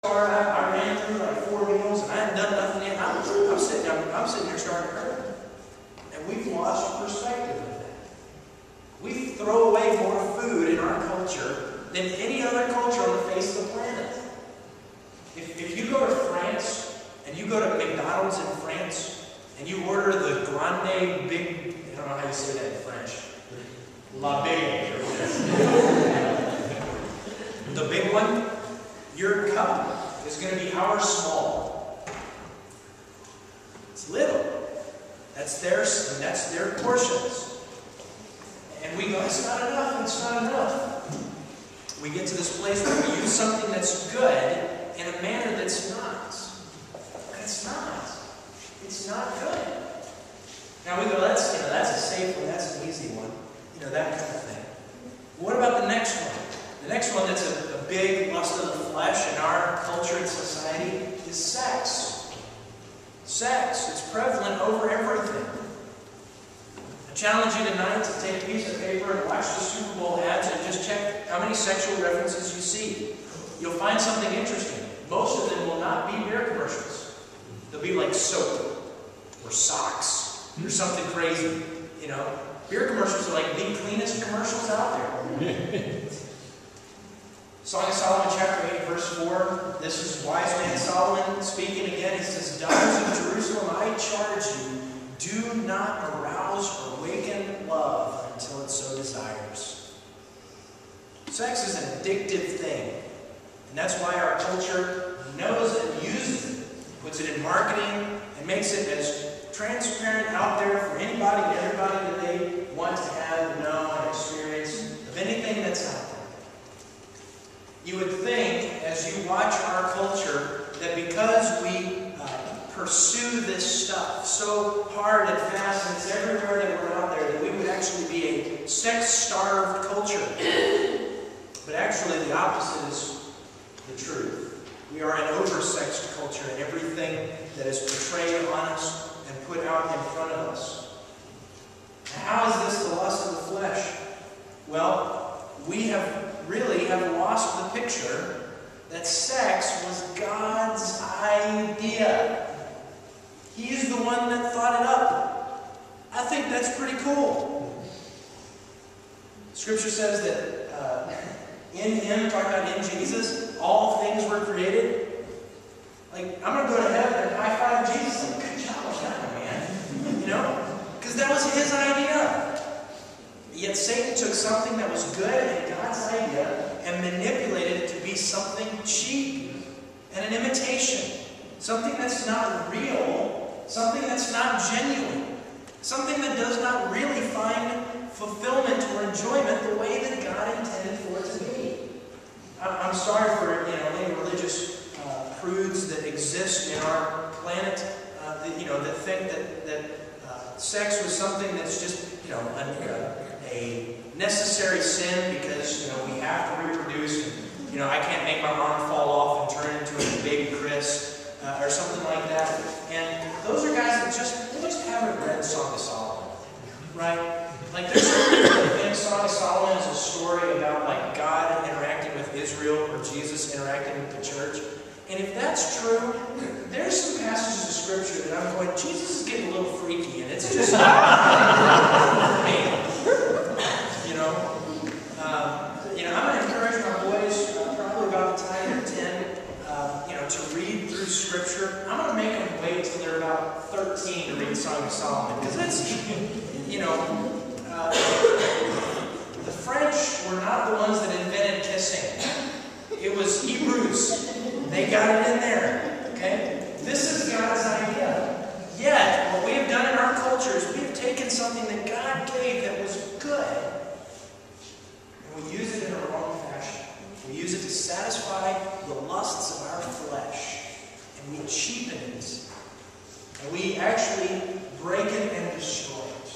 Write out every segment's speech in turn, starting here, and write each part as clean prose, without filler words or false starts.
I ran through like 4 meals and I hadn't done nothing yet. I'm sitting here starting to hurt. And we've lost perspective of that. We throw away more food in our culture than any other culture on the face of the planet. If you go to France and you go to McDonald's in France and you order the grande big, I don't know how you say that in French. La big. The big one, your cup is going to be however small. It's little. That's their portions. And we go, it's not enough, it's not enough. We get to this place where we use something that's good in a manner that's not. And it's not. It's not good. Now we go, that's a safe one, that's an easy one. That kind of thing. What about the next one? The next one that's a big lust of the flesh in our culture and society is sex. Sex. It's prevalent over everything. I challenge you tonight to take a piece of paper and watch the Super Bowl ads and just check how many sexual references you see. You'll find something interesting. Most of them will not be beer commercials. They'll be like soap or socks or something crazy. Beer commercials are like the cleanest commercials out there. Song of Solomon chapter 8 verse 4. This is wise man Solomon speaking again. He says, "Daughters of Jerusalem, I charge you, do not arouse or awaken love until it so desires." Sex is an addictive thing. And that's why our culture knows it and uses it. Puts it in marketing and makes it as transparent out there for anybody and everybody that they want to have, know, and experience of anything that's out there. You would think, as you watch our culture, that because we pursue this stuff so hard and fast, and it's everywhere that we're out there, that we would actually be a sex-starved culture. But actually, the opposite is the truth. We are an over-sexed culture, and everything that is portrayed on us and put out in front of us. Now, how is this the lust of the flesh? Well, we really have lost the picture that sex was God's idea. He's the one that thought it up. I think that's pretty cool. Scripture says that in Him, talking about in Jesus, all things were created. Like, I'm going to go to heaven and high-five Jesus. Like, good job on that one, man. Because that was His idea. Yet Satan took something that was good and God's idea and manipulated it to be something cheap and an imitation. Something that's not real. Something that's not genuine. Something that does not really find fulfillment or enjoyment the way that God intended for it to be. I'm sorry for any religious prudes that exist in our planet that think that sex was something that's just a necessary sin because we have to reproduce. And, I can't make my arm fall off and turn into a baby Chris or something like that. And those are guys that just haven't read Song of Solomon, right? Like there's something that think Song of Solomon is a story about like God interacting with Israel or Jesus interacting with the church. And if that's true, there's some passages of Scripture that I'm going, Jesus is getting a little freaky, and it's just not me. I'm going to encourage my boys, probably about the time they're 10, to read through Scripture. I'm going to make them wait till they're about 13 to read Song of Solomon, because it's, the French were not the ones that invented kissing. It was Hebrews. They got it in there. Okay? This is God's idea. Yet, what we have done in our culture is we have taken something that God gave that was good, and we use it in a wrong fashion. We use it to satisfy the lusts of our flesh. And we cheapen it. And we actually break it and destroy it.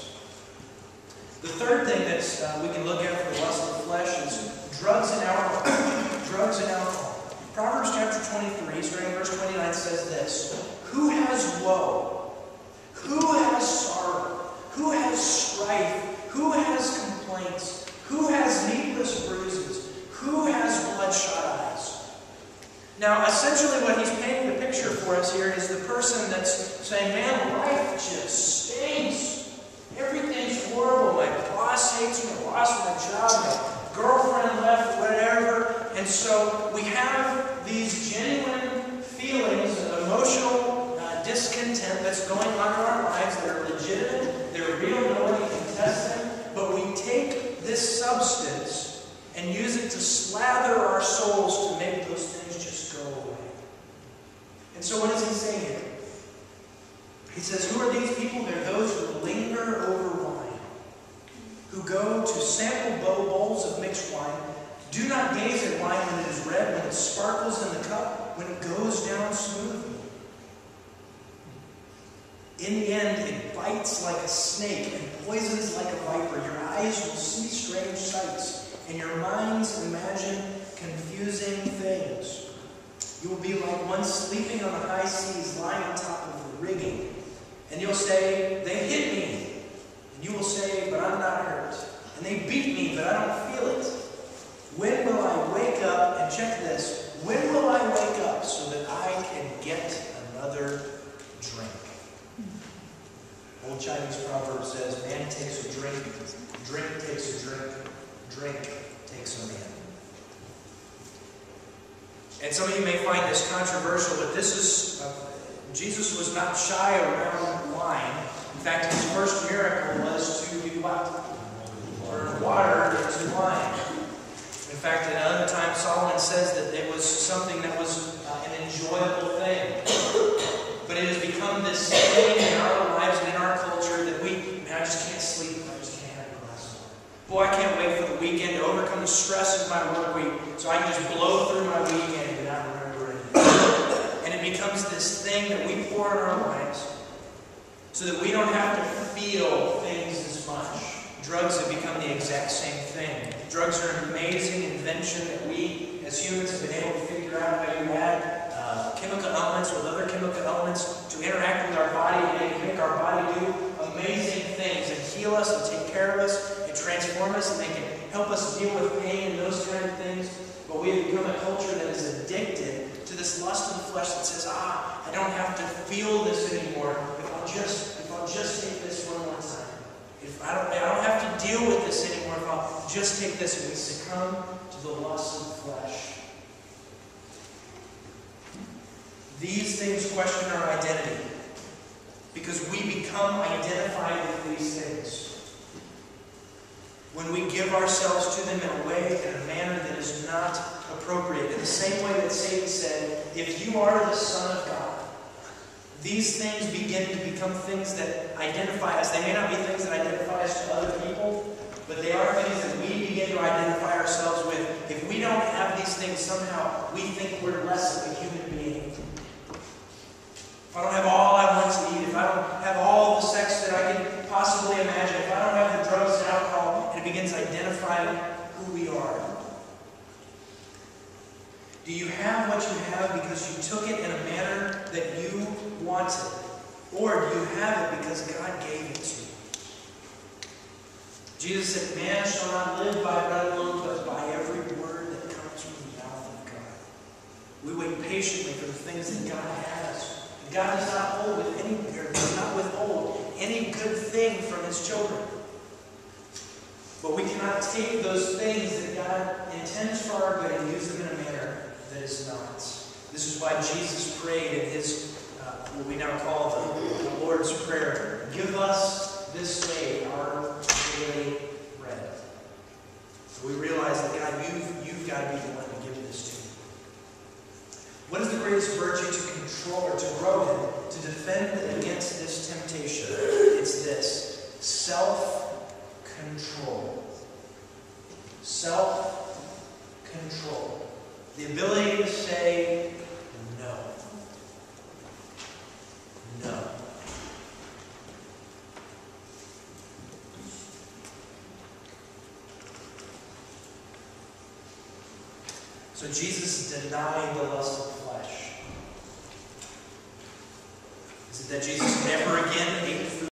The third thing that we can look at for the lust of the flesh is drugs and alcohol. Drugs and alcohol. Proverbs chapter 23, starting in verse 29, says this: "Who has woe? Who has sorrow? Who has strife? Who has complaints? Who has needless bruises? Who has bloodshot eyes?" Now, essentially what he's painting the picture for us here is the person that's saying, man, life just stinks. Everything's horrible. My boss hates me. I lost my job. My girlfriend left, whatever. And so we have these genuine feelings of emotional discontent that's going on in our lives that are legitimate. They're real. Nobody can test them. But we take this substance and use it to slather our souls to make those things just go away. And so what does he say here? He says, who are these people? They're those who linger over wine, who go to sample bowls of mixed wine. Do not gaze at wine when it is red, when it sparkles in the cup, when it goes down smoothly. In the end, it bites like a snake and poisons like a viper. Your eyes will see strange sights, and your minds imagine confusing things. You will be like one sleeping on the high seas, lying on top of the rigging. And you'll say, they hit me. And you will say, but I'm not hurt. And they beat me, but I don't feel it. When will I wake up? And check this. When will I wake up so that I can get another drink? Old Chinese proverb says, man takes a drink takes a drink takes a man. And some of you may find this controversial, but this is, Jesus was not shy around wine. In fact, his first miracle was to be what? Turn water into wine. In fact, at another time, Solomon says that it was something that was an enjoyable thing. But it has become this thing in our lives and in our culture that I just can't sleep. I just can't have a glass of wine. Boy, I can't wait for the weekend to overcome the stress of my work week so I can just blow through my weekend and not remember anything. And it becomes this thing that we pour in our lives so that we don't have to feel things as much. Drugs have become the exact same thing. Drugs are an amazing invention that we, as humans, have been able to figure out how to add chemical elements with other chemical elements to interact with our body, and they can make our body do amazing things and heal us and take care of us and transform us, and they can help us deal with pain and those kind of things. But we have become a culture that is addicted to this lust of the flesh that says, I don't have to feel this anymore if I'll just take this one more time. If I don't have to deal with this anymore if I'll just take this. And we succumb to the lust of the flesh. These things question our identity because we become identified with these things. When we give ourselves to them in a manner that is not appropriate. In the same way that Satan said, if you are the Son of God, these things begin to become things that identify us. They may not be things that identify us to other people, but they are things that we begin to identify ourselves with. If we don't have these things, somehow we think we're less of a human being. If I don't have all I want to eat, if I don't have all the sex that I can possibly imagine, if I don't have the drugs and alcohol, and it begins identifying who we are. Do you have what you have because you took it in a manner that you wanted? Or do you have it because God gave it to you? Jesus said, man shall not live by bread alone, but by every word that comes from the mouth of God. We wait patiently for the things that God has. God does not withhold any good thing from His children. But we cannot take those things that God intends for our good and use them in a manner that is not. This is why Jesus prayed in His, what we now call the Lord's Prayer. Give us this day our daily bread. So we realize that God, you've got to be the one to give this to. What is the greatest virtue to control or to grow in, to defend against this temptation? It's this: self-control. Self-control. The ability to say no. No. So Jesus denied the lust of the flesh. Is it that Jesus never again ate food?